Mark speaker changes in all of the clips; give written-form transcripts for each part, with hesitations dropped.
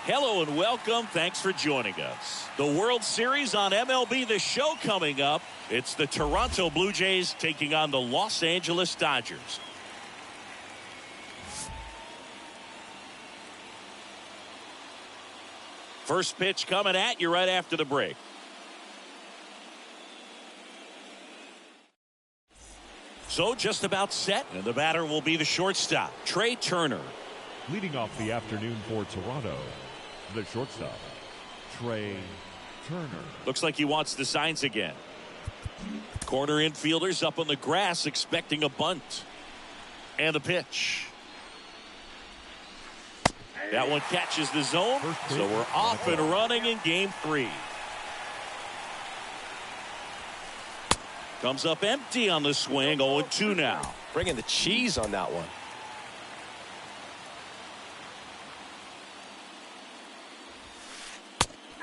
Speaker 1: Hello and welcome. Thanks for joining us. The World Series on MLB The Show coming up. It's the Toronto Blue Jays taking on the Los Angeles Dodgers. First pitch coming at you right after the break. So just about set, and the batter will be the shortstop, Trey Turner.
Speaker 2: Leading off the afternoon for Toronto, the shortstop, Trey Turner.
Speaker 1: Looks like he wants the signs again. Corner infielders up on the grass expecting a bunt. And the pitch. That one catches the zone, so we're off and running in game 3. Comes up empty on the swing, 0-2 now.
Speaker 3: Bringing the cheese on that one.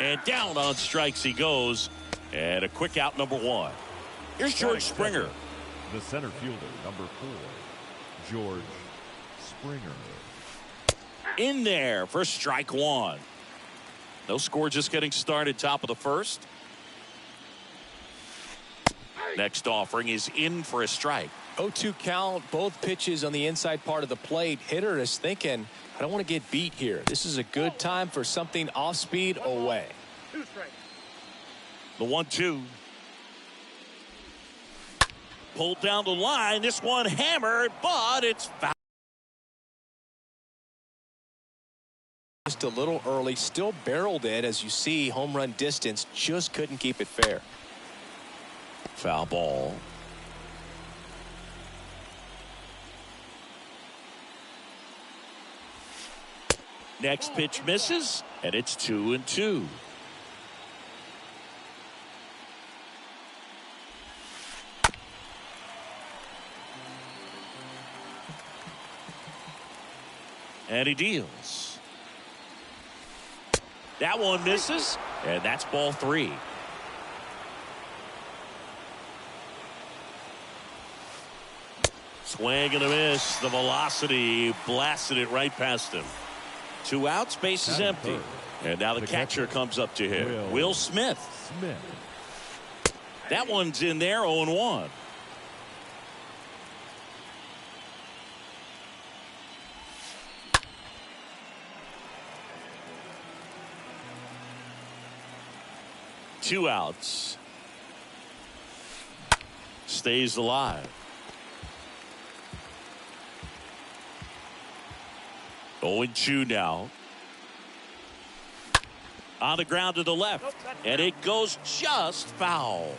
Speaker 1: And down on strikes he goes. And a quick out, number 1. Here's George Springer.
Speaker 2: The center fielder, number 4, George Springer.
Speaker 1: In there for strike 1. No score, just getting started, top of the first. Next offering is in for a strike.
Speaker 3: 0-2 count, both pitches on the inside part of the plate. Hitter is thinking, I don't want to get beat here. This is a good time for something off speed away.
Speaker 1: The 1-2. Pulled down the line. This one hammered, but it's foul.
Speaker 3: Just a little early, still barreled it. As you see, home run distance, just couldn't keep it fair.
Speaker 1: Foul ball. Next pitch misses, and it's 2-2. And he deals. That one misses, and that's ball 3. Swing and a miss. The velocity blasted it right past him. 2 outs, base is empty. And now the catcher comes up to him. Will Smith. That one's in there, 0-1. Two outs. Stays alive. 0-2 now. On the ground to the left. And it goes just foul.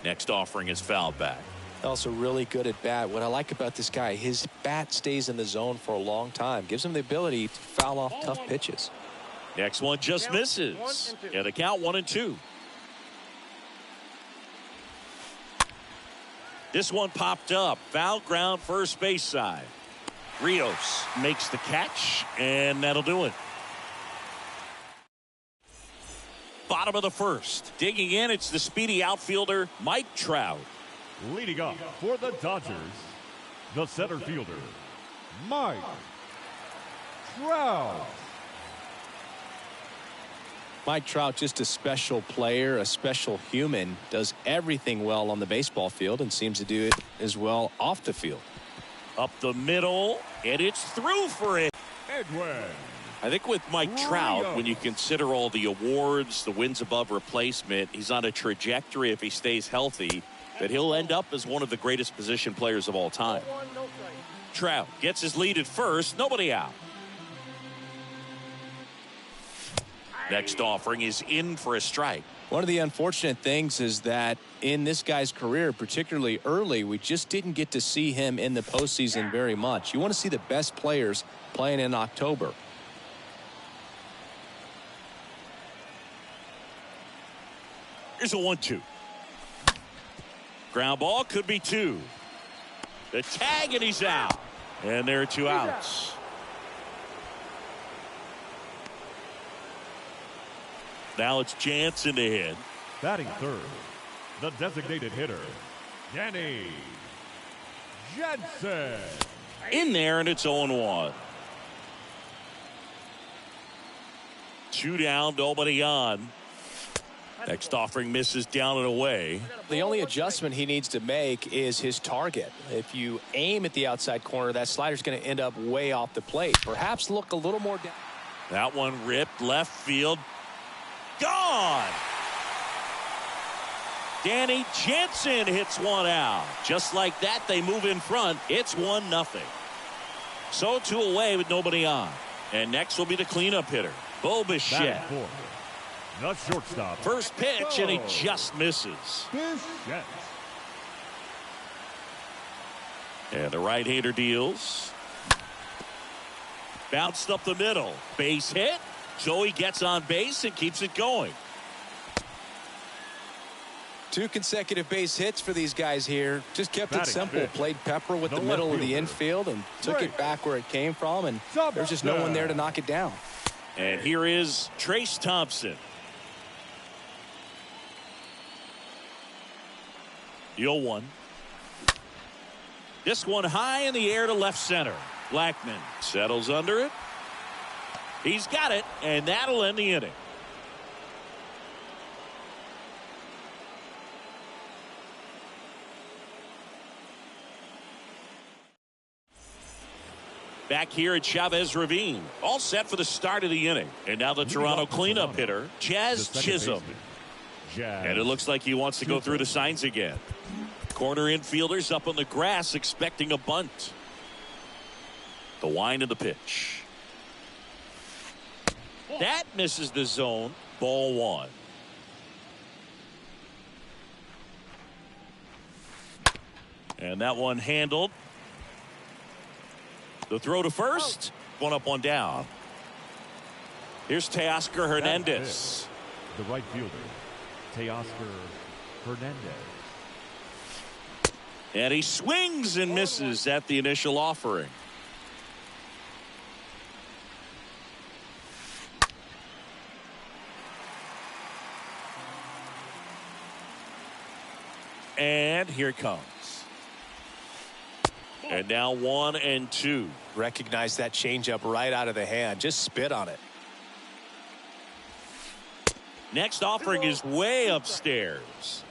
Speaker 1: Next offering is fouled back.
Speaker 3: Also really good at bat. What I like about this guy, his bat stays in the zone for a long time. Gives him the ability to foul off tough pitches.
Speaker 1: Next one just misses. And a count 1-2. This one popped up. Foul ground, first base side. Rios makes the catch, and that'll do it. Bottom of the first. Digging in, it's the speedy outfielder, Mike Trout.
Speaker 2: Leading up for the Dodgers, the center fielder, Mike Trout.
Speaker 3: Mike Trout, just a special player, a special human, does everything well on the baseball field and seems to do it as well off the field.
Speaker 1: Up the middle, and it's through for it.
Speaker 2: Edwin.
Speaker 1: I think with Mike Trout, when you consider all the awards, the wins above replacement, he's on a trajectory, if he stays healthy, that he'll end up as one of the greatest position players of all time. Trout gets his lead at first, nobody out. Next offering is in for a strike.
Speaker 3: One of the unfortunate things is that in this guy's career, particularly early, we just didn't get to see him in the postseason very much. You want to see the best players playing in October.
Speaker 1: Here's a 1-2. Ground ball, could be 2. The tag, and he's out. And there are 2 outs. Now it's Jansen to hit.
Speaker 2: Batting third, the designated hitter, Danny Jansen.
Speaker 1: In there, and it's 0-1. 2 down, nobody on. Next offering misses down and away.
Speaker 3: The only adjustment he needs to make is his target. If you aim at the outside corner, that slider's going to end up way off the plate. Perhaps look a little more down.
Speaker 1: That one ripped left field. Gone! Danny Jansen hits one out. Just like that, they move in front. It's 1-0. So 2 away with nobody on. And next will be the cleanup hitter, Bo Bichette.
Speaker 2: The shortstop.
Speaker 1: First pitch, and he just misses.
Speaker 2: Bichette.
Speaker 1: And the right-hander deals. Bounced up the middle. Base hit. Joey gets on base and keeps it going.
Speaker 3: 2 consecutive base hits for these guys here. Just kept it simple. Played pepper with the middle of the infield and took it back where it came from. And there's just no one there to knock it down.
Speaker 1: And here is Trace Thompson. 0-1. This one high in the air to left center. Blackman settles under it. He's got it, and that'll end the inning. Back here at Chavez Ravine. All set for the start of the inning. And now the Toronto cleanup hitter, Jazz Chisholm. And it looks like he wants to go through the signs again. Corner infielders up on the grass expecting a bunt. The wind of the pitch. That misses the zone. Ball 1. And that one handled. The throw to first. One up, one down. Here's Teoscar Hernandez.
Speaker 2: The right fielder, Teoscar Hernandez.
Speaker 1: And he swings and misses at the initial offering. And here it comes. And now 1-2.
Speaker 3: Recognize that changeup right out of the hand. Just spit on it.
Speaker 1: Next offering is way upstairs.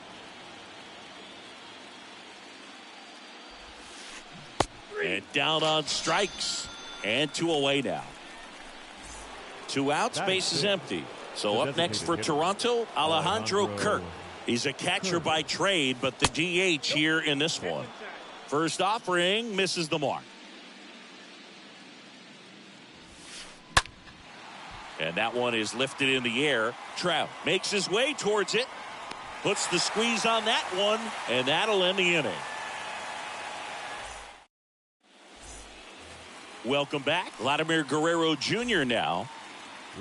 Speaker 1: And down on strikes. And 2 away now. 2 outs, base is empty. So up next for Toronto, Alejandro Kirk. He's a catcher by trade, but the DH here in this one. First offering misses the mark. And that one is lifted in the air. Trout makes his way towards it. Puts the squeeze on that one, and that'll end the inning. Welcome back. Vladimir Guerrero Jr. now.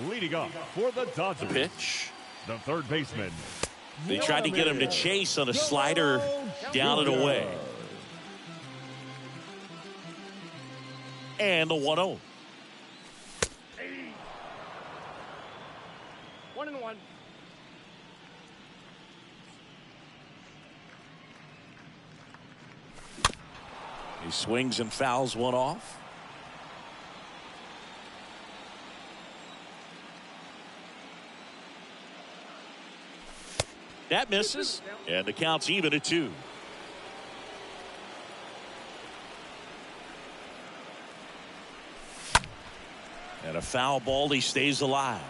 Speaker 2: Leading off for the Dodgers.
Speaker 1: Pitch.
Speaker 2: The third baseman.
Speaker 1: They tried to get him to chase on a slider down and away. And the 1-0.
Speaker 4: 1-1.
Speaker 1: He swings and fouls one off. That misses, and the count's even at 2. And a foul ball, he stays alive.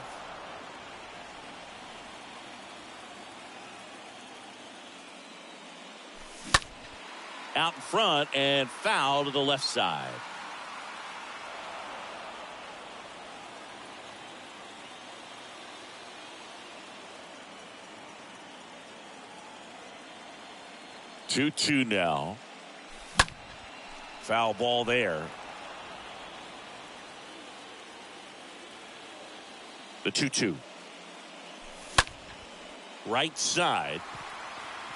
Speaker 1: Out in front and foul to the left side. Two now. Foul ball there. The 2-2. Right side.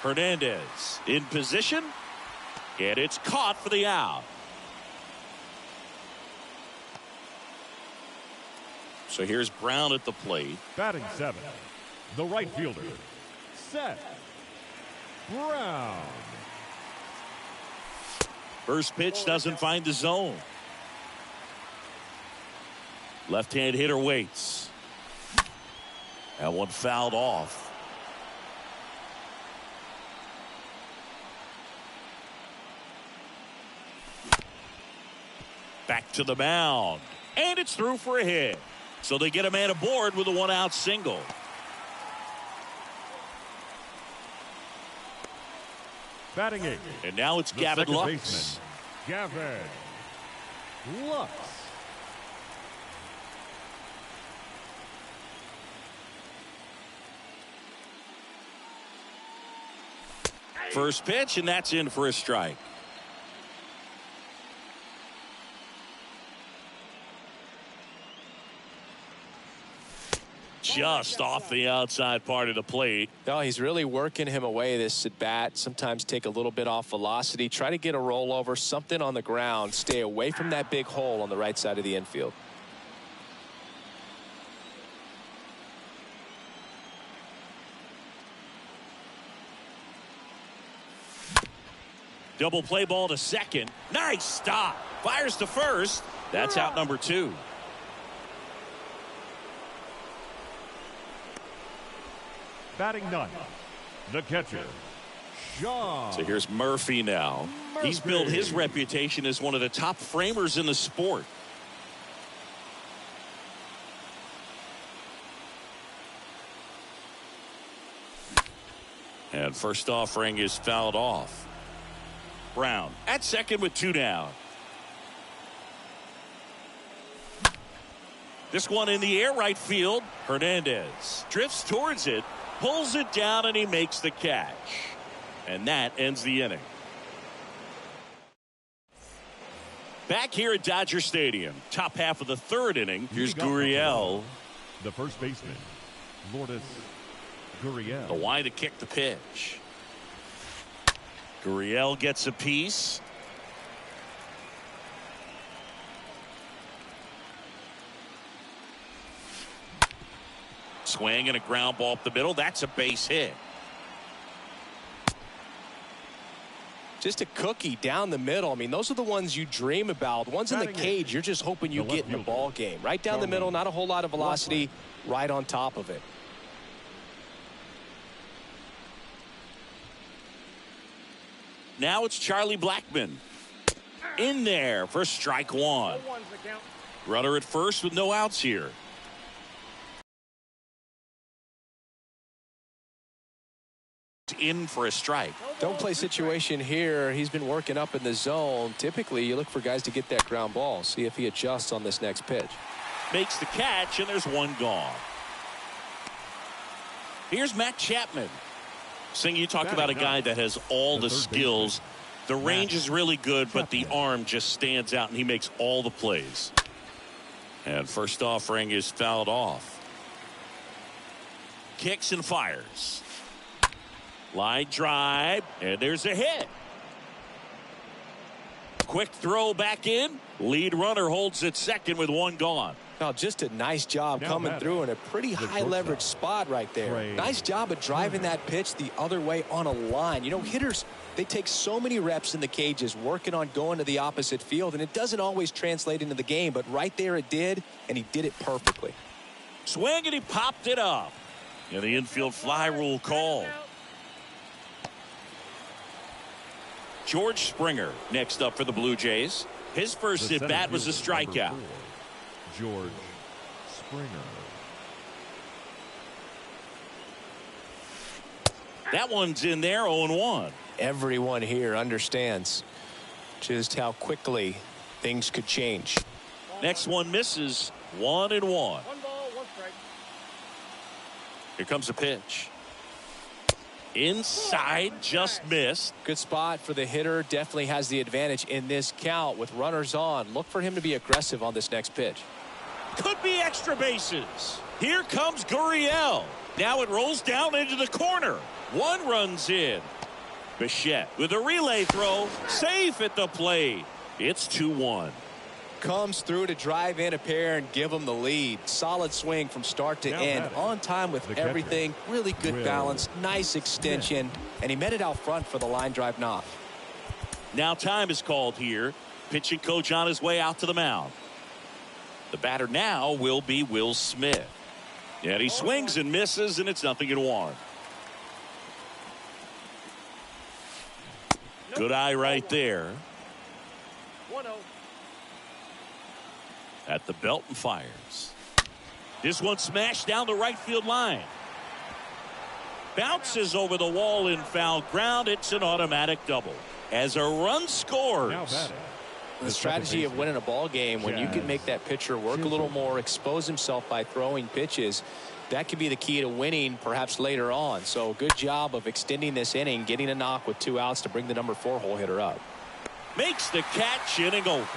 Speaker 1: Hernandez in position. And it's caught for the out. So here's Brown at the plate.
Speaker 2: Batting 7. The right fielder, Seth Brown.
Speaker 1: First pitch doesn't find the zone. Left-hand hitter waits. That one fouled off. Back to the mound. And it's through for a hit. So they get a man aboard with a one-out single.
Speaker 2: Batting 8.
Speaker 1: And now it's Gavin Lux.
Speaker 2: Gavin Lux.
Speaker 1: First pitch, and that's in for a strike. Just off the outside part of the plate.
Speaker 3: No, he's really working him away this at bat. Sometimes take a little bit off velocity. Try to get a rollover, something on the ground. Stay away from that big hole on the right side of the infield.
Speaker 1: Double play ball to second. Nice stop. Fires to first. That's out number 2.
Speaker 2: Batting 9. The catcher, Sean.
Speaker 1: So here's Murphy now. He's built his reputation as one of the top framers in the sport. And first offering is fouled off. Brown at second with 2 down. This one in the air, right field. Hernandez drifts towards it, pulls it down, and he makes the catch. And that ends the inning. Back here at Dodger Stadium, top half of the 3rd inning. Here's Gurriel.
Speaker 2: The first baseman, Lourdes Gurriel.
Speaker 1: The Y to kick the pitch. Gurriel gets a piece. Swing and a ground ball up the middle. That's a base hit.
Speaker 3: Just a cookie down the middle. I mean, those are the ones you dream about. Ones in the cage, you're just hoping you get in the ball game. Right down the middle, not a whole lot of velocity, right on top of it.
Speaker 1: Now it's Charlie Blackmon. In there for strike 1. Runner at first with no outs here. In for a strike.
Speaker 3: Don't play situation here. He's been working up in the zone. Typically, you look for guys to get that ground ball. See if he adjusts on this next pitch.
Speaker 1: Makes the catch, and there's one gone. Here's Matt Chapman. Sing, you talked about a guy that has all the skills. The range is really good, but the arm just stands out, and he makes all the plays. And first offering is fouled off. Kicks and fires. Line drive, and there's a hit. Quick throw back in. Lead runner holds at second with 1 gone.
Speaker 3: Now, just a nice job coming through in a pretty high leverage spot right there. Nice job of driving that pitch the other way on a line. You know, hitters, they take so many reps in the cages working on going to the opposite field, and it doesn't always translate into the game, but right there it did, and he did it perfectly.
Speaker 1: Swing, and he popped it up. And the infield fly rule called. George Springer next up for the Blue Jays. His first at bat was a strikeout.
Speaker 2: George Springer.
Speaker 1: That one's in there, 0-1.
Speaker 3: Everyone here understands just how quickly things could change.
Speaker 1: Next one misses, 1-1.
Speaker 4: 1 ball, 1 strike.
Speaker 1: Here comes a pitch. Inside, just missed.
Speaker 3: Good spot for the hitter. Definitely has the advantage in this count with runners on. Look for him to be aggressive on this next pitch.
Speaker 1: Could be extra bases. Here comes Gurriel. Now it rolls down into the corner. 1 runs in. Bichette with a relay throw. Safe at the plate. It's 2-1.
Speaker 3: Comes through to drive in a pair and give them the lead. Solid swing from start to end. On time with everything. Really good balance. Nice extension. And he met it out front for the line drive knock.
Speaker 1: Now time is called here. Pitching coach on his way out to the mound. The batter now will be Will Smith. And he swings and misses, and it's 0-1. Good eye right there.
Speaker 4: 1-0.
Speaker 1: At the belt and fires. This one smashed down the right field line. Bounces over the wall in foul ground. It's an automatic double. As a run scores.
Speaker 3: The strategy of winning a ball game, when you can make that pitcher work a little more, expose himself by throwing pitches, that could be the key to winning perhaps later on. So good job of extending this inning, getting a knock with 2 outs to bring the number 4 hole hitter up.
Speaker 1: Makes the catch, inning over.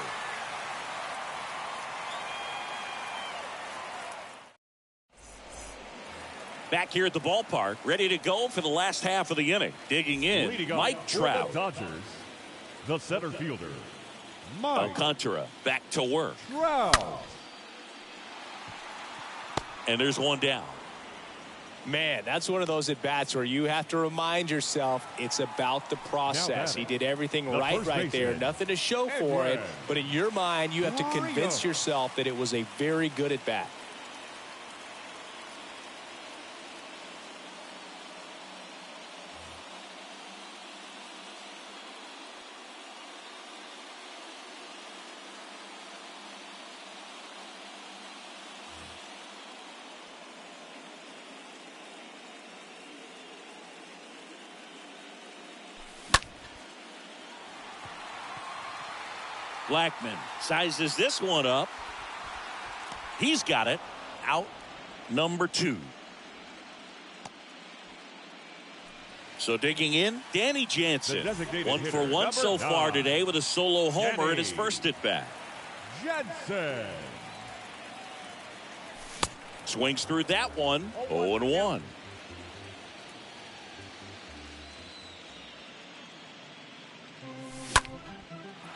Speaker 1: Back here at the ballpark, ready to go for the last half of the inning. Digging in, Mike Trout.
Speaker 2: The Dodgers, the center fielder, Mike
Speaker 1: Alcantara back to work.
Speaker 2: Trout.
Speaker 1: And there's one down.
Speaker 3: Man, that's one of those at-bats where you have to remind yourself it's about the process. He did everything right there. Nothing to show for it. But in your mind, you have to convince yourself that it was a very good at-bat.
Speaker 1: Blackman sizes this one up. He's got it. Out number 2. So digging in, Danny Jansen. 1 for 1 so far today with a solo homer in his first at bat.
Speaker 2: Jansen.
Speaker 1: Swings through that one. 0-1.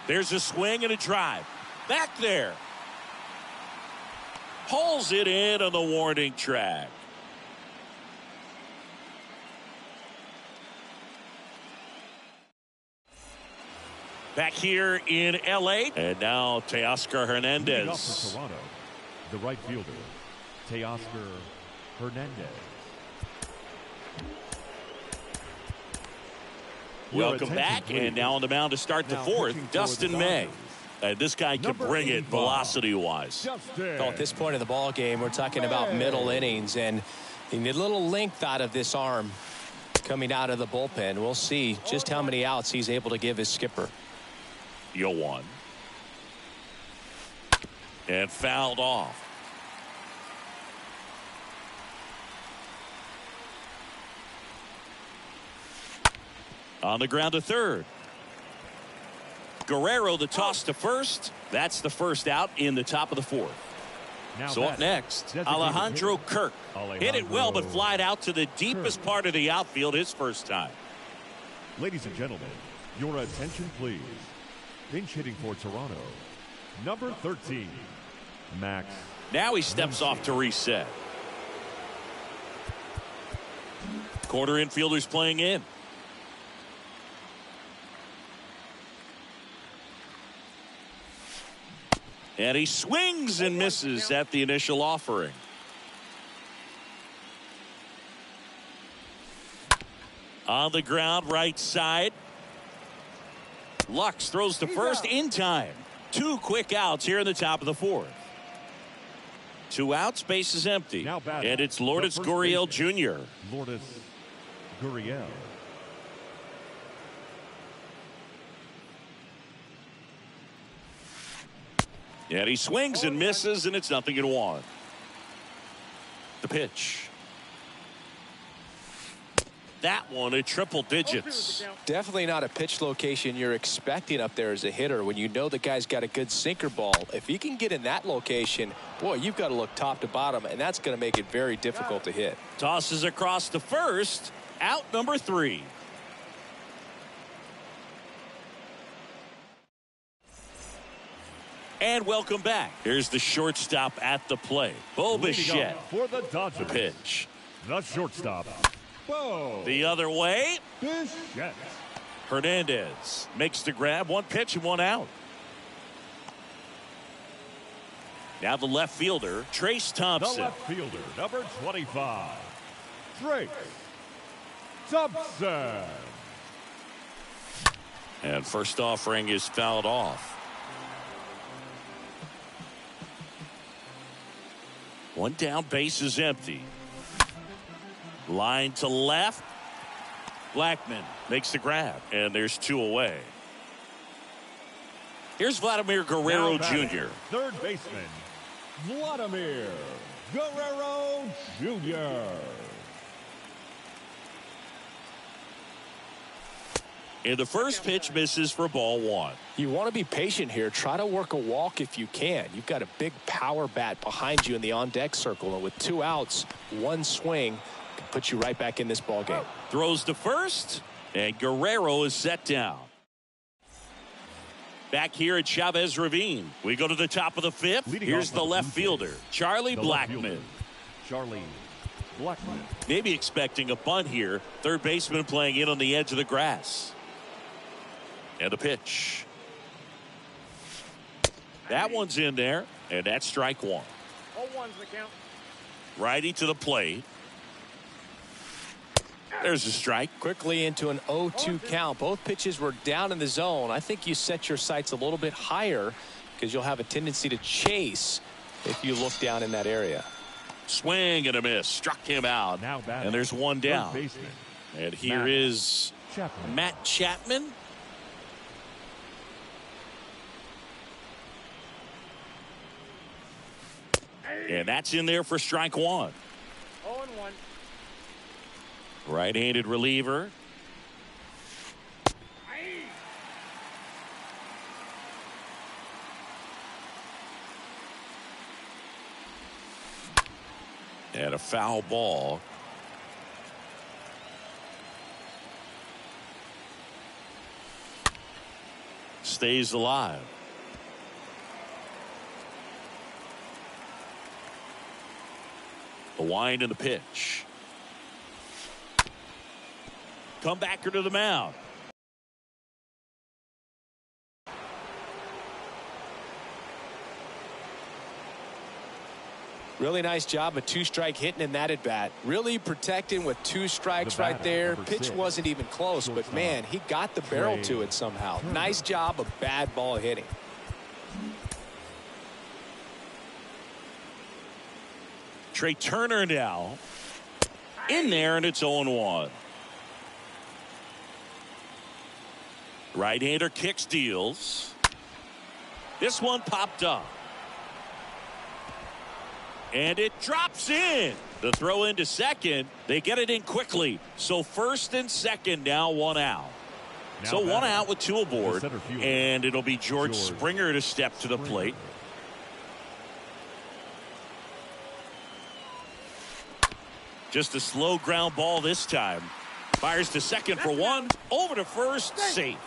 Speaker 1: There's a swing and a drive. Back there. Hauls it in on the warning track. Back here in L.A. And now Teoscar Hernandez.
Speaker 2: Off for Toronto, the right fielder, Teoscar Hernandez.
Speaker 1: Welcome back, and now on the mound to start the 4th, Dustin May. And this guy can bring it velocity-wise.
Speaker 3: Well, at this point in the ball game, we're talking about middle innings, and you need a little length out of this arm coming out of the bullpen. We'll see just how many outs he's able to give his skipper.
Speaker 1: 0-1. And fouled off. On the ground to third. Guerrero the toss to first. That's the first out in the top of the 4th. So up next, Alejandro Kirk. Hit it well, but flied out to the deepest part of the outfield his first time.
Speaker 2: Ladies and gentlemen, your attention please. Pinch hitting for Toronto, number 13, Max.
Speaker 1: Now he steps off to reset. Corner infielders playing in. And he swings and misses at the initial offering. On the ground, right side. Lux throws to first in time. 2 quick outs here in the top of the 4th. 2 outs, base is empty. And it's Lourdes Gurriel Jr.
Speaker 2: Lourdes Gurriel.
Speaker 1: And he swings and misses, and it's 0-1. The pitch. That one at triple digits.
Speaker 3: Definitely not a pitch location you're expecting up there as a hitter when you know the guy's got a good sinker ball. If he can get in that location, boy, you've got to look top to bottom, and that's going to make it very difficult to hit.
Speaker 1: Tosses across to first. Out number 3. And welcome back. Here's the shortstop at the plate. Bo Bichette
Speaker 2: for the Dodgers.
Speaker 1: The pitch.
Speaker 2: The shortstop. Bo
Speaker 1: the other way.
Speaker 2: Bichette.
Speaker 1: Hernandez makes the grab. One pitch and one out. Now the left fielder, Trace Thompson.
Speaker 2: The left fielder, number 25, Trace Thompson.
Speaker 1: And first offering is fouled off. One down, base is empty. Line to left. Blackman makes the grab, and there's two away. Here's Vladimir Guerrero Jr.
Speaker 2: Third baseman, Vladimir Guerrero Jr.
Speaker 1: And the first pitch misses for ball one.
Speaker 3: You want to be patient here. Try to work a walk if you can. You've got a big power bat behind you in the on-deck circle, and with two outs, one swing can put you right back in this ball game.
Speaker 1: Throws to first, and Guerrero is set down. Back here at Chavez Ravine, we go to the top of the fifth. Here's the left fielder, Charlie Blackmon.
Speaker 2: Charlie Blackmon.
Speaker 1: Maybe expecting a bunt here. Third baseman playing in on the edge of the grass. And the pitch. That one's in there, and that's strike one.
Speaker 4: 0-1's the count.
Speaker 1: Righty to the plate. There's a strike.
Speaker 3: Quickly into an 0-2 count. Both pitches were down in the zone. I think you set your sights a little bit higher because you'll have a tendency to chase if you look down in that area.
Speaker 1: Swing and a miss. Struck him out.
Speaker 2: Now batting,
Speaker 1: and there's one down.
Speaker 2: Baseman,
Speaker 1: and here is Matt Chapman. And that's in there for strike one.
Speaker 4: 0-1.
Speaker 1: Right-handed reliever. And a foul ball. Stays alive. The wind and the pitch. Comebacker to the mound.
Speaker 3: Really nice job of two-strike hitting in that at-bat. Really protecting with two strikes right there. Pitch wasn't even close, but man, he got the barrel to it somehow. Nice job of bad ball hitting.
Speaker 1: Trey Turner now in there, and it's 0-1. Right-hander kicks, deals. This one popped up. And it drops in. The throw into second. They get it in quickly. So first and second now, one out. So one out with two aboard. And it'll be George Springer to step to the plate. Just a slow ground ball this time. Fires to second for one. Over to first. Safe.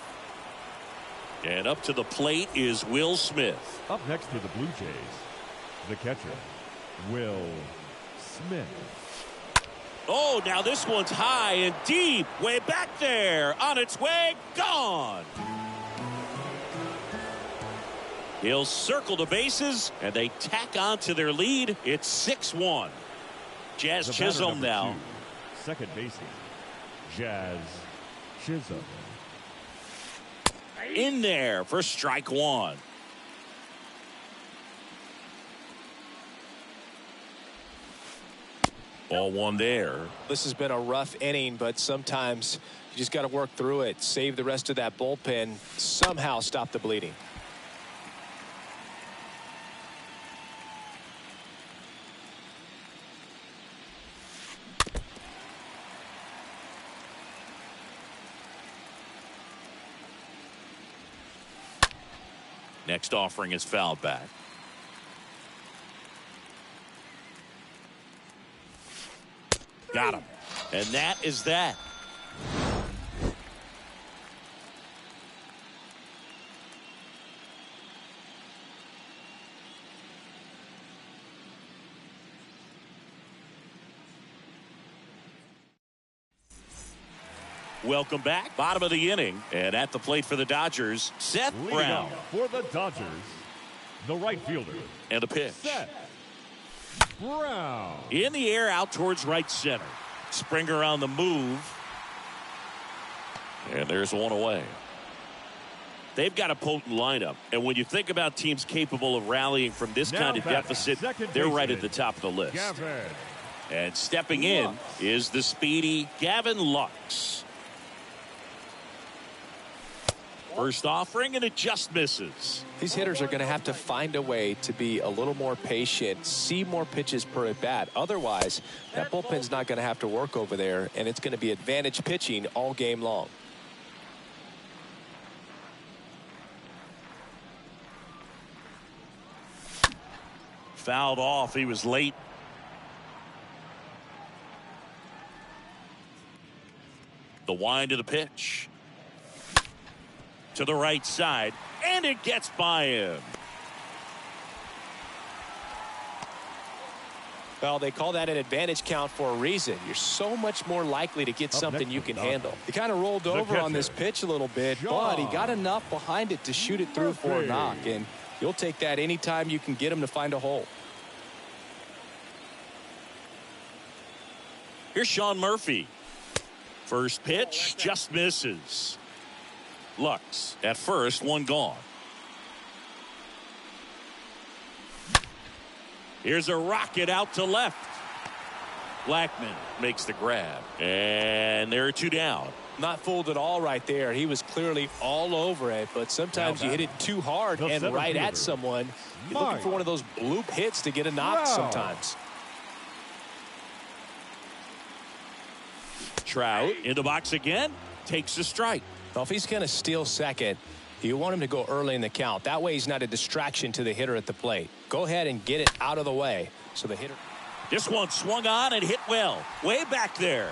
Speaker 1: And up to the plate is Will Smith.
Speaker 2: Up next for the Blue Jays, the catcher, Will Smith.
Speaker 1: Oh, now this one's high and deep. Way back there. On its way. Gone. He'll circle the bases, and they tack on to their lead. It's 6-1. Jazz Chisholm now.
Speaker 2: Second baseman, Jazz Chisholm.
Speaker 1: In there for strike one. Ball one there.
Speaker 3: This has been a rough inning, but sometimes you just got to work through it. Save the rest of that bullpen. Somehow stop the bleeding.
Speaker 1: Next offering is fouled back. Got him. And that is that. Welcome back. Bottom of the inning. And at the plate for the Dodgers, Seth Brown.
Speaker 2: For the Dodgers, the right fielder.
Speaker 1: And a pitch.
Speaker 2: Seth Brown.
Speaker 1: In the air out towards right center. Springer on the move. And there's one away. They've got a potent lineup. And when you think about teams capable of rallying from this kind of deficit, they're right at the top of the list. And stepping in is the speedy Gavin Lux. First offering, and it just misses.
Speaker 3: These hitters are going to have to find a way to be a little more patient, see more pitches per at bat. Otherwise, that bullpen's not going to have to work over there, and it's going to be advantage pitching all game long.
Speaker 1: Fouled off. He was late. The wind of the pitch. To the right side, and it gets by him.
Speaker 3: Well, they call that an advantage count for a reason. You're so much more likely to get something you can handle. He kind of rolled over on this pitch a little bit, but he got enough behind it to shoot it through for a knock, and you'll take that anytime you can get him to find a hole.
Speaker 1: Here's Sean Murphy. First pitch just misses. Lux at first, one gone. Here's a rocket out to left. Blackman makes the grab, and there are two down.
Speaker 3: Not fooled at all right there. He was clearly all over it, but sometimes you hit it too hard and right at someone. You're looking for one of those bloop hits to get a knock sometimes.
Speaker 1: Trout in the box again, takes a strike.
Speaker 3: Well, if he's going to steal second, you want him to go early in the count. That way he's not a distraction to the hitter at the plate. Go ahead and get it out of the way so the hitter.
Speaker 1: This one swung on and hit well. Way back there.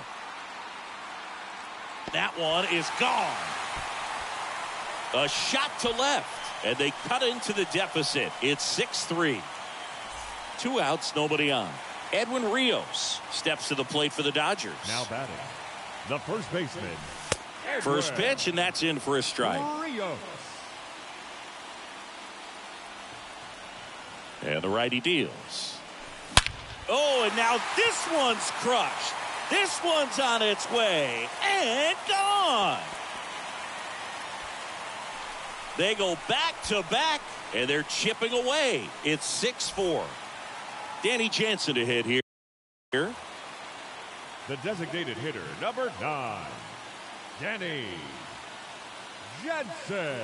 Speaker 1: That one is gone. A shot to left, and they cut into the deficit. It's 6-3. 2 outs, nobody on. Edwin Rios steps to the plate for the Dodgers.
Speaker 2: Now batting, the first baseman.
Speaker 1: First pitch, and that's in for a strike.
Speaker 2: Rios.
Speaker 1: And the righty deals. Oh, and now this one's crushed. This one's on its way and gone. They go back to back, and they're chipping away. It's 6-4. Danny Jansen to hit here.
Speaker 2: The designated hitter, number 9, Danny Jansen.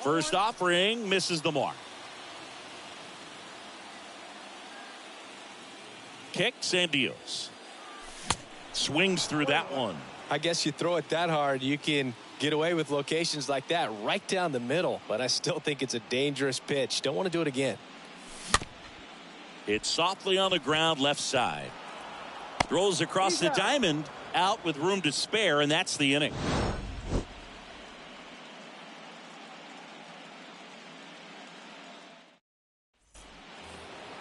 Speaker 1: First offering misses the mark. Kicks and deals. Swings through that one.
Speaker 3: I guess you throw it that hard, you can get away with locations like that right down the middle. But I still think it's a dangerous pitch. Don't want to do it again.
Speaker 1: It's softly on the ground left side. Throws across the diamond, out with room to spare, and that's the inning.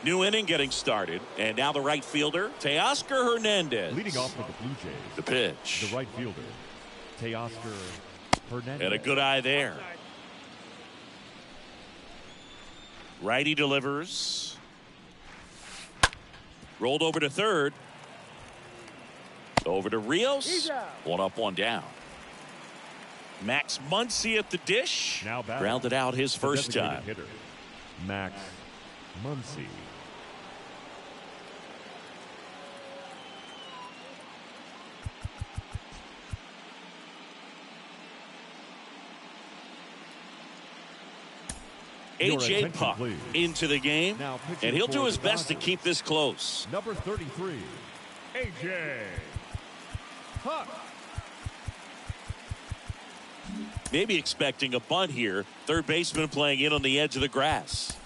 Speaker 1: New inning getting started, and now the right fielder, Teoscar Hernandez.
Speaker 2: Leading off for the Blue Jays,
Speaker 1: the pitch.
Speaker 2: the right fielder, Teoscar Hernandez.
Speaker 1: And a good eye there. Righty delivers. Rolled over to third. Over to Rios. One up, one down. Max Muncy at the dish.
Speaker 2: Now batting,
Speaker 1: grounded out his first time.
Speaker 2: Hitter, Max Muncy.
Speaker 1: A.J. Puck into the game, and he'll do his best to keep this close.
Speaker 2: Number 33, A.J. Puck.
Speaker 1: Maybe expecting a bunt here. Third baseman playing in on the edge of the grass.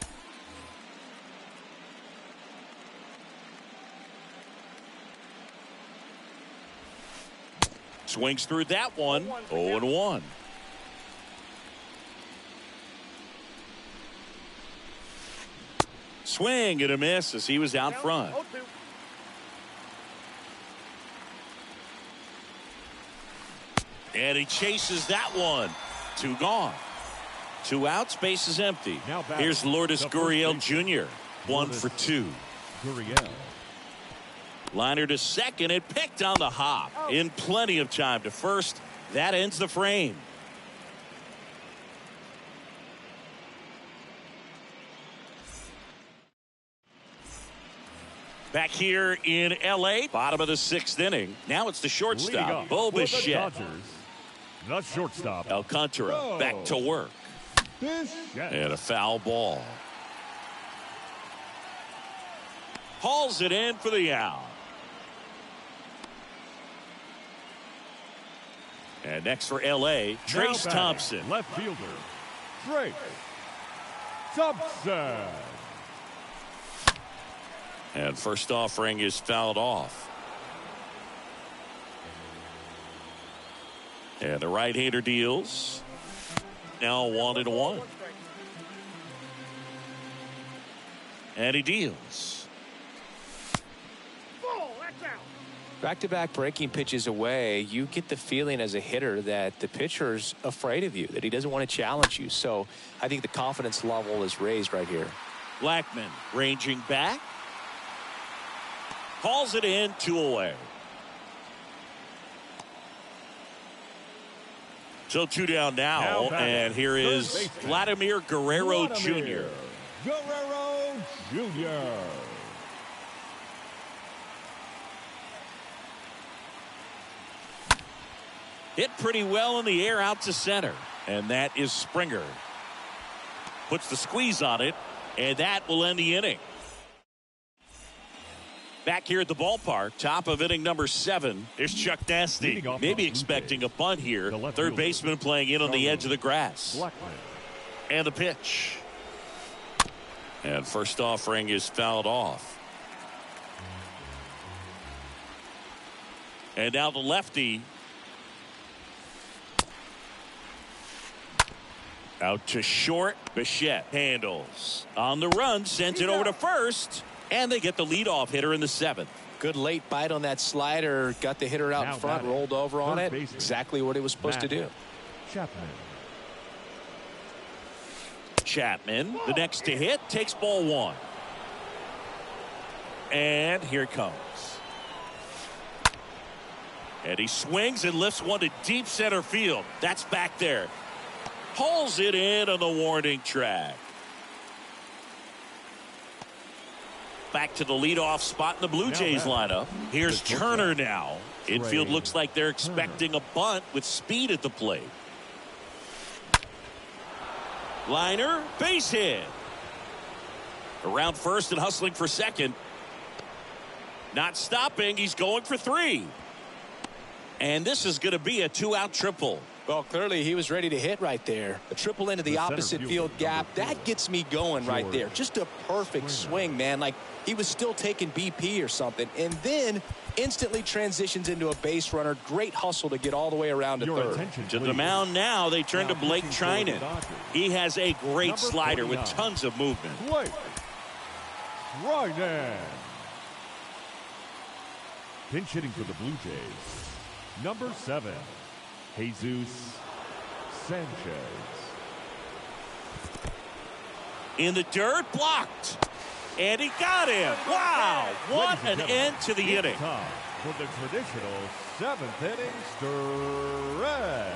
Speaker 1: Swings through that one. 0-1. Swing and a miss as he was out front. And he chases that one. 2 gone. 2 outs, base is empty. Here's Lourdes Gurriel Jr. 1 for 2.
Speaker 2: Gurriel.
Speaker 1: Liner to second and picked on the hop. In plenty of time to first. That ends the frame. Back here in L.A., bottom of the 6th inning. Now it's the shortstop, Bo Bichette.
Speaker 2: The shortstop,
Speaker 1: Alcantara back to work. And a foul ball. Hauls it in for the out. And next for L.A., Trace Thompson.
Speaker 2: Left fielder, Trace Thompson.
Speaker 1: And first offering is fouled off. And the right-hander deals. Now 1-1. And he deals.
Speaker 3: Back-to-back breaking pitches away, you get the feeling as a hitter that the pitcher's afraid of you, that he doesn't want to challenge you. So I think the confidence level is raised right here.
Speaker 1: Blackman ranging back. Calls it in, 2 away. So 2 down now and here is Vladimir Guerrero Jr.
Speaker 2: Guerrero Jr.
Speaker 1: Hit pretty well in the air out to center. And that is Springer. Puts the squeeze on it, and that will end the inning. Back here at the ballpark, top of inning number 7. There's Chuck Nasty. Maybe expecting a bunt here. Third baseman playing in on the edge of the grass. And the pitch. And first offering is fouled off. And now the lefty. Out to short. Bichette handles. On the run, sends it over to first. And they get the leadoff hitter in the 7th.
Speaker 3: Good late bite on that slider. Got the hitter out in front, rolled over on it. Exactly what he was supposed to do.
Speaker 1: Chapman, the next to hit, takes ball 1. And here it comes. And he swings and lifts one to deep center field. That's back there. Pulls it in on the warning track. Back to the leadoff spot in the Blue Jays lineup. Here's Turner now. Infield looks like they're expecting a bunt with speed at the plate. Liner, base hit. Around first and hustling for second. Not stopping. He's going for 3. And this is going to be a 2-out triple.
Speaker 3: Well, clearly he was ready to hit right there. A triple into the opposite field gap. That gets me going right there. Just a perfect swing, man. Like he was still taking BP or something. And then instantly transitions into a base runner. Great hustle to get all the way around to third.
Speaker 1: To the mound now, they turn to Blake Trinan. He has a great slider with tons of movement.
Speaker 2: Blake Trinan. Pinch hitting for the Blue Jays, number 7. Jesus Sanchez.
Speaker 1: In the dirt, blocked. And he got him. Wow, what an end to the inning.
Speaker 2: Time for the traditional 7th inning stretch.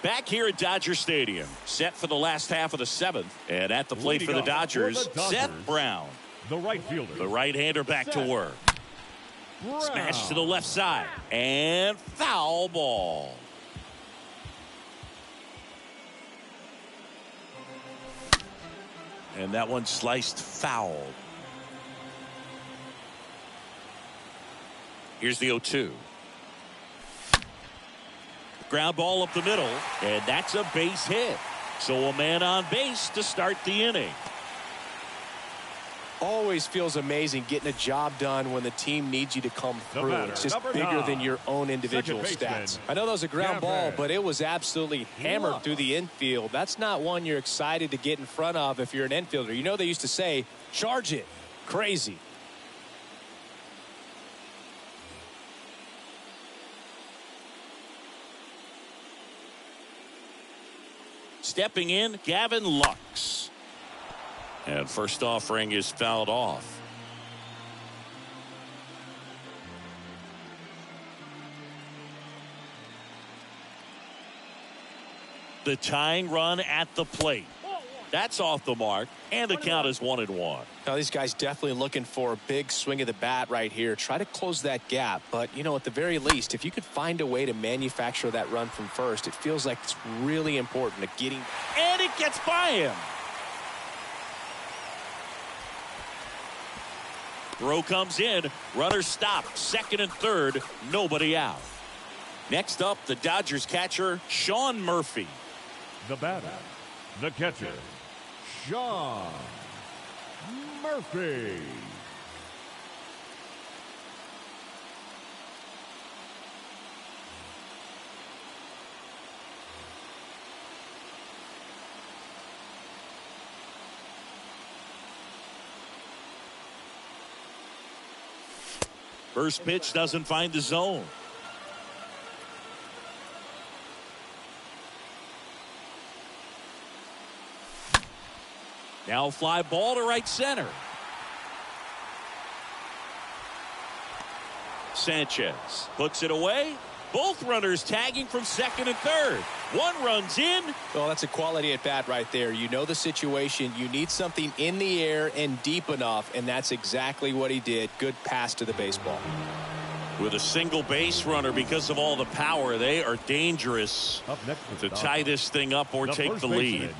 Speaker 1: Back here at Dodger Stadium, set for the last half of the 7th. And at the plate for the Dodgers, Seth Brown.
Speaker 2: The right fielder.
Speaker 1: The right-hander back to work.
Speaker 2: Brown.
Speaker 1: Smash to the left side. And foul ball. And that one sliced foul. Here's the 0-2. Ground ball up the middle, and that's a base hit. So a man on base to start the inning.
Speaker 3: Always feels amazing getting a job done when the team needs you to come through. It's just bigger than your own individual stats. I know that was a ground ball, but it was absolutely hammered through the infield. That's not one you're excited to get in front of if you're an infielder. You know, they used to say, charge it. Crazy.
Speaker 1: Stepping in, Gavin Lux. And first offering is fouled off. The tying run at the plate. That's off the mark, and the count is 1-1.
Speaker 3: Now, these guys definitely looking for a big swing of the bat right here. Try to close that gap. But, you know, at the very least, if you could find a way to manufacture that run from first, it feels like it's really important to getting.
Speaker 1: And it gets by him. Throw comes in. Runner stopped. Second and third. Nobody out. Next up, the Dodgers catcher, Sean Murphy.
Speaker 2: The batter, the catcher, Sean Murphy.
Speaker 1: First pitch doesn't find the zone. Now fly ball to right center. Sanchez puts it away. Both runners tagging from second and third. One runs in.
Speaker 3: Well, that's a quality at bat right there. You know the situation. You need something in the air and deep enough, and that's exactly what he did. Good pass to the baseball.
Speaker 1: With a single base runner, because of all the power, they are dangerous to tie this thing up or take the lead.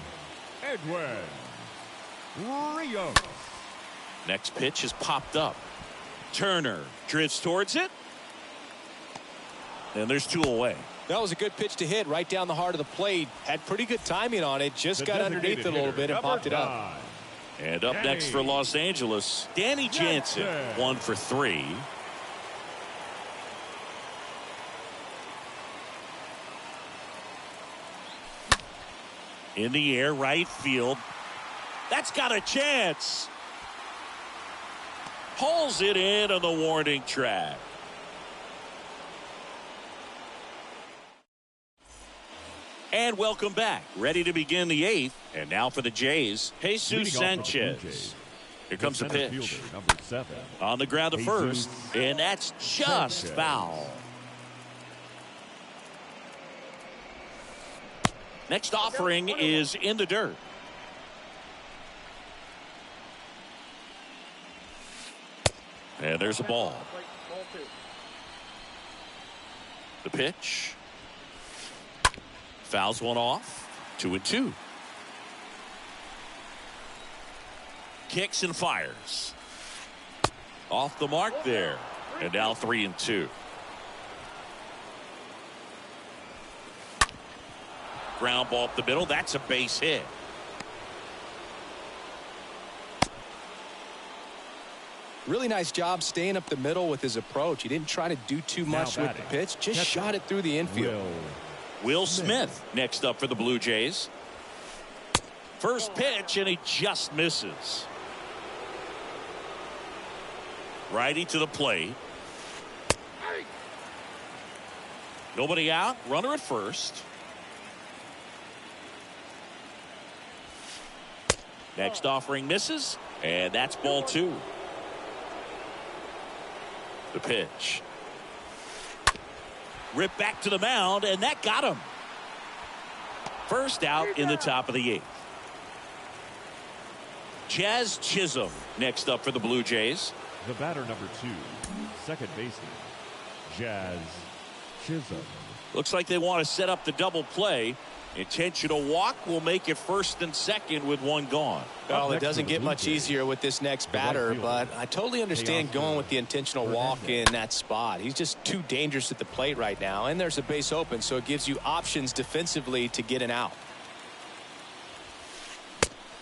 Speaker 2: Edwin Rios.
Speaker 1: Next pitch is popped up. Turner drifts towards it. And there's two away.
Speaker 3: That was a good pitch to hit right down the heart of the plate. Had pretty good timing on it. Just got underneath it a little bit and popped it up.
Speaker 1: And up next for Los Angeles, Danny Jansen, 1 for 3. In the air, right field. That's got a chance. Hauls it in on the warning track. And welcome back. Ready to begin the 8th. And now for the Jays, Jesus Sanchez. Here comes the pitch. On the ground to first. And that's just foul. Next offering is in the dirt. And there's a ball. The pitch. Fouls one off. 2-2. Kicks and fires. Off the mark there. And now 3-2. Ground ball up the middle. That's a base hit.
Speaker 3: Really nice job staying up the middle with his approach. He didn't try to do too much with the pitch. Just shot it through the infield.
Speaker 1: Will Smith next up for the Blue Jays. First pitch, and he just misses. Righty to the plate. Nobody out. Runner at first. Next offering misses, and that's ball 2. The pitch. Rip back to the mound, and that got him. First out in the top of the 8th. Jazz Chisholm next up for the Blue Jays.
Speaker 2: The batter number 2, second baseman, Jazz Chisholm.
Speaker 1: Looks like they want to set up the double play. Intentional walk will make it first and second with one gone.
Speaker 3: Well, it doesn't get much easier with this next batter, but I totally understand going with the intentional walk in that spot. He's just too dangerous at the plate right now, and there's a base open, so it gives you options defensively to get an out.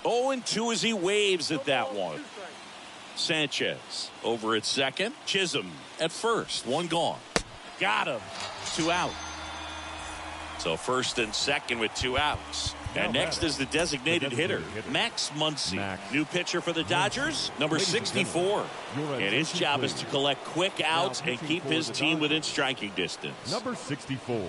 Speaker 1: 0-2 as he waves at that one. Sanchez over at second. Chisholm at first. One gone. Got him. 2 out. So first and second with 2 outs. And next is the designated hitter, Max Muncy. New pitcher for the Dodgers, number 64. And his job is to collect quick outs and keep his team within striking distance.
Speaker 2: Number 64,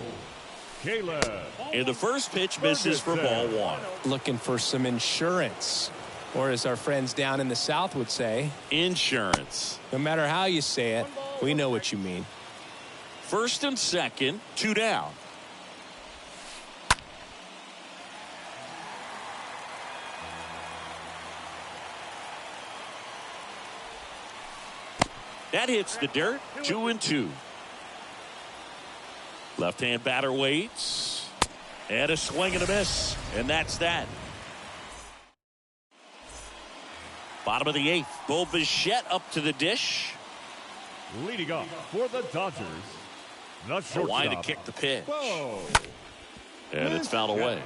Speaker 2: Caleb.
Speaker 1: And the first pitch misses for ball 1.
Speaker 3: Looking for some insurance. Or as our friends down in the South would say,
Speaker 1: insurance.
Speaker 3: No matter how you say it, we know what you mean.
Speaker 1: First and second, 2 down. That hits the dirt. 2-2. Left-hand batter waits. And a swing and a miss. And that's that. Bottom of the 8th. Bo Bichette up to the dish.
Speaker 2: Leading off for the Dodgers, the shortstop.
Speaker 1: Why to kick the pitch.
Speaker 2: Whoa.
Speaker 1: And it's fouled away.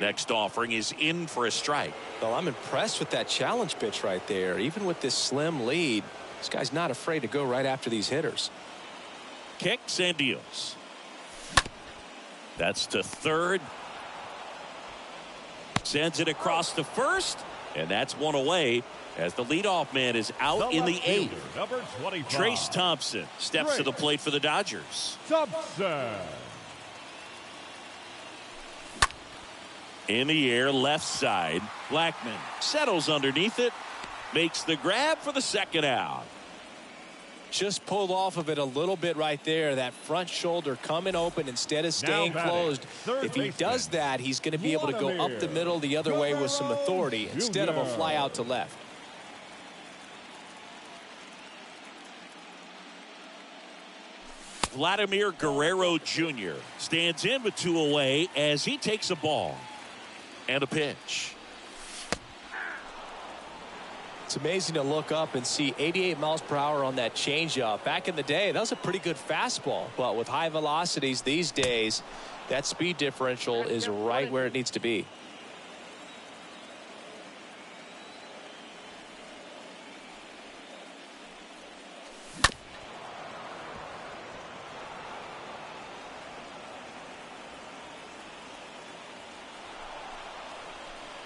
Speaker 1: Next offering is in for a strike.
Speaker 3: Well, I'm impressed with that challenge pitch right there. Even with this slim lead, this guy's not afraid to go right after these hitters.
Speaker 1: Kicks and deals. That's to third. Sends it across to first. And that's one away as the leadoff man is out in the 8th.
Speaker 2: Number 25.
Speaker 1: Trace Thompson steps to the plate for the Dodgers.
Speaker 2: Thompson.
Speaker 1: In the air, left side. Blackman settles underneath it. Makes the grab for the second out.
Speaker 3: Just pulled off of it a little bit right there. That front shoulder coming open instead of staying closed. If he does that, he's going to be able to go up the middle the other way with some authority instead of a fly out to left.
Speaker 1: Vladimir Guerrero Jr. stands in with 2 away as he takes a ball. And a pitch.
Speaker 3: It's amazing to look up and see 88 miles per hour on that changeup. Back in the day, that was a pretty good fastball. But with high velocities these days, that speed differential is right where it needs to be.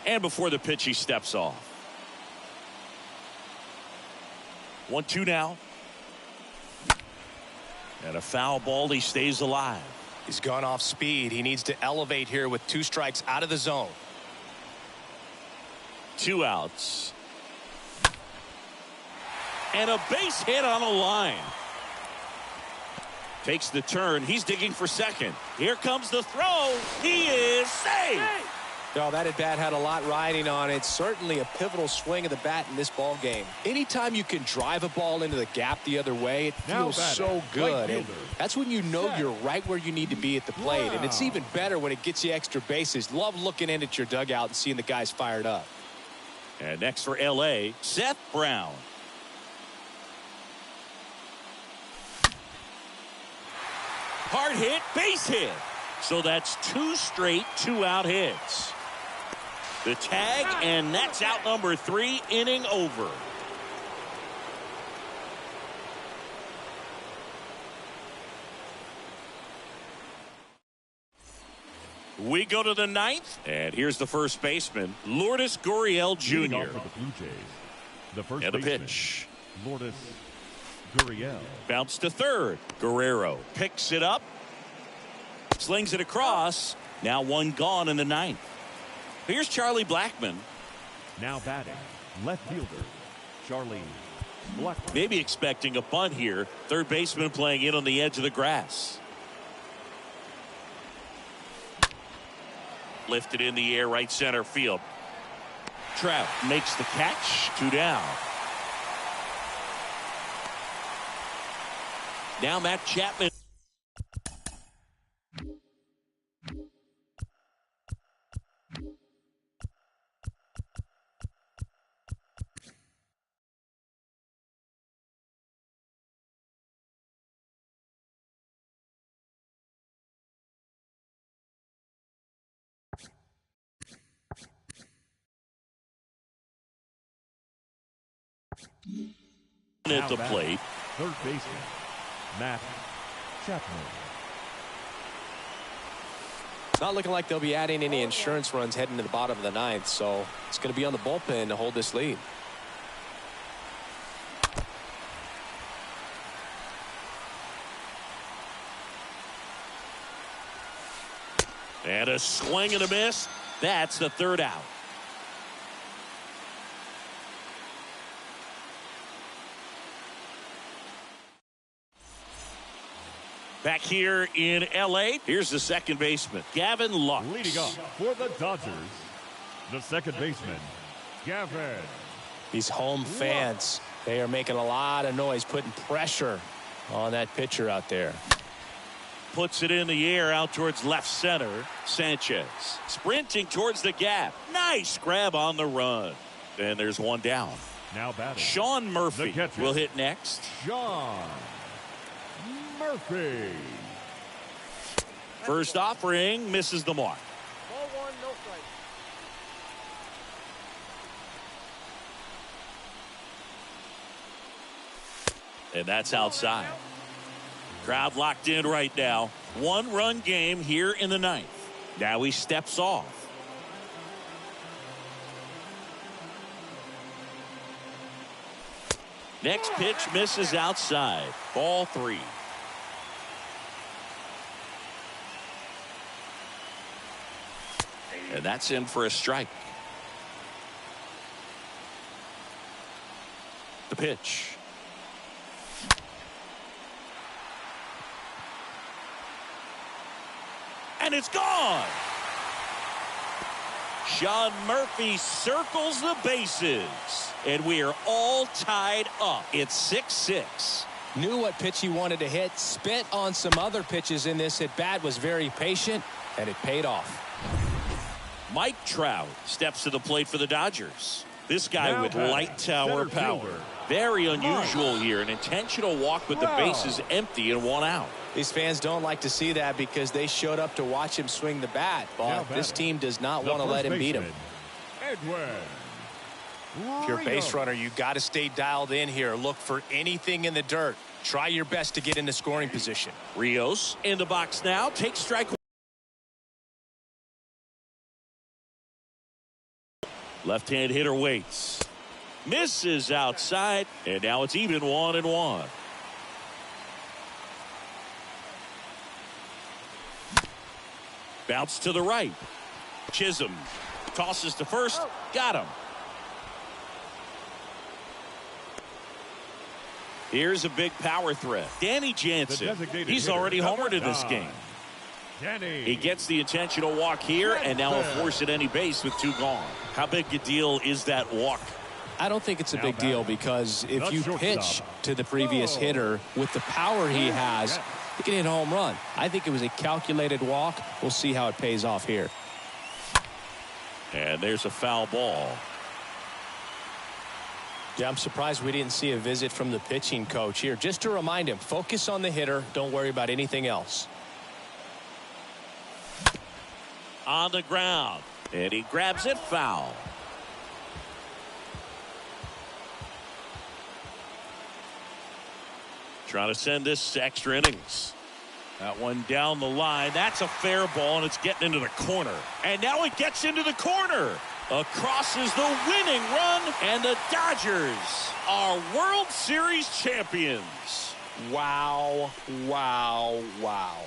Speaker 1: And before the pitch, he steps off. 1-2 now. And a foul ball. He stays alive.
Speaker 3: He's gone off speed. He needs to elevate here with 2 strikes out of the zone.
Speaker 1: 2 outs. And a base hit on a line. Takes the turn. He's digging for second. Here comes the throw. He is safe.
Speaker 3: No, that at bat had a lot riding on it. Certainly a pivotal swing of the bat in this ball game. Anytime you can drive a ball into the gap the other way, it feels so good. And that's when you know you're right where you need to be at the plate. And it's even better when it gets you extra bases. Love looking in at your dugout and seeing the guys fired up.
Speaker 1: And next for L.A., Seth Brown. Hard hit, base hit. So that's 2 straight 2-out hits. The tag, and that's out number 3, inning over. We go to the 9th, and here's the first baseman, Lourdes Gurriel Jr.
Speaker 2: For the Blue Jays, the first
Speaker 1: and a
Speaker 2: baseman,
Speaker 1: pitch.
Speaker 2: Lourdes Gurriel.
Speaker 1: Bounce to third. Guerrero picks it up. Slings it across. Now 1 gone in the 9th. Here's Charlie Blackman.
Speaker 2: Now batting, left fielder, Charlie Blackman.
Speaker 1: Maybe expecting a bunt here. Third baseman playing in on the edge of the grass. Lifted in the air, right center field. Trout makes the catch. 2 down. Now Matt Chapman. At the plate.
Speaker 2: Third baseman, Matt Chapman.
Speaker 3: It's not looking like they'll be adding any insurance runs heading to the bottom of the ninth, so it's going to be on the bullpen to hold this lead.
Speaker 1: And a swing and a miss. That's the third out. Back here in L.A., here's the second baseman, Gavin Lux.
Speaker 2: Leading off for the Dodgers, the second baseman, Gavin.
Speaker 3: These home fans, they are making a lot of noise, putting pressure on that pitcher out there.
Speaker 1: Puts it in the air out towards left center. Sanchez sprinting towards the gap. Nice grab on the run. And there's one down.
Speaker 2: Now batting,
Speaker 1: Sean Murphy will hit next.
Speaker 2: Sean Murphy.
Speaker 1: First offering misses the mark.
Speaker 4: Ball one, no strike.
Speaker 1: And that's outside. Crowd locked in right now. One-run game here in the ninth. Now he steps off. Next pitch misses outside. Ball three. And that's in for a strike. The pitch. And it's gone. Sean Murphy circles the bases. And we are all tied up. It's 6-6.
Speaker 3: Knew what pitch he wanted to hit. Spent on some other pitches in this at bat. Was very patient. And it paid off.
Speaker 1: Mike Trout steps to the plate for the Dodgers. This guy
Speaker 2: Now
Speaker 1: with light tower power.
Speaker 2: fielder.
Speaker 1: Very unusual here. An intentional walk with the bases empty and one out.
Speaker 3: These fans don't like to see that because they showed up to watch him swing the bat. But this team does not want to let him beat him.
Speaker 2: Edwin.
Speaker 3: If you're a base runner, you got to stay dialed in here. Look for anything in the dirt. Try your best to get into scoring position.
Speaker 1: Rios in the box now. Takes strike one. Left-hand hitter waits. Misses outside. And now it's even 1-1. Bounce to the right. Chisholm tosses to first. Got him. Here's a big power threat. Danny Jansen. He's already homered in this game. He gets the intentional walk here, and now a force at any base with two gone. How big a deal is that walk?
Speaker 3: I don't think it's a big deal because if you pitch to the previous hitter with the power he has, he can hit a home run. I think it was a calculated walk. We'll see how it pays off here.
Speaker 1: And there's a foul ball.
Speaker 3: Yeah, I'm surprised we didn't see a visit from the pitching coach here. Just to remind him, focus on the hitter. Don't worry about anything else.
Speaker 1: On the ground. And he grabs it foul. Trying to send this to extra innings. That one down the line. That's a fair ball, and it's getting into the corner. And now it gets into the corner. Across is the winning run, and the Dodgers are World Series champions.
Speaker 3: Wow, wow, wow.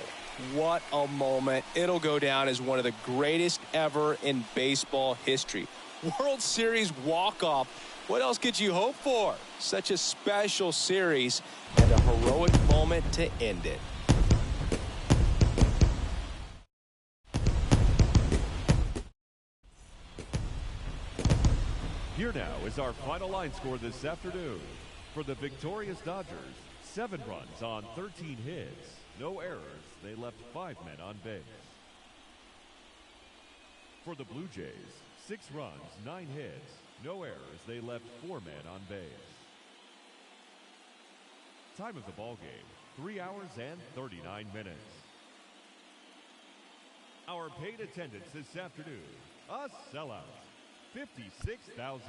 Speaker 3: What a moment. It'll go down as one of the greatest ever in baseball history. World Series walk-off. What else could you hope for? Such a special series and a heroic moment to end it.
Speaker 2: Here now is our final line score this afternoon. For the victorious Dodgers, 7 runs on 13 hits. No errors. They left 5 men on base. For the Blue Jays, 6 runs, 9 hits. No errors. They left 4 men on base. Time of the ball game, 3 hours and 39 minutes. Our paid attendance this afternoon, a sellout, 56,000.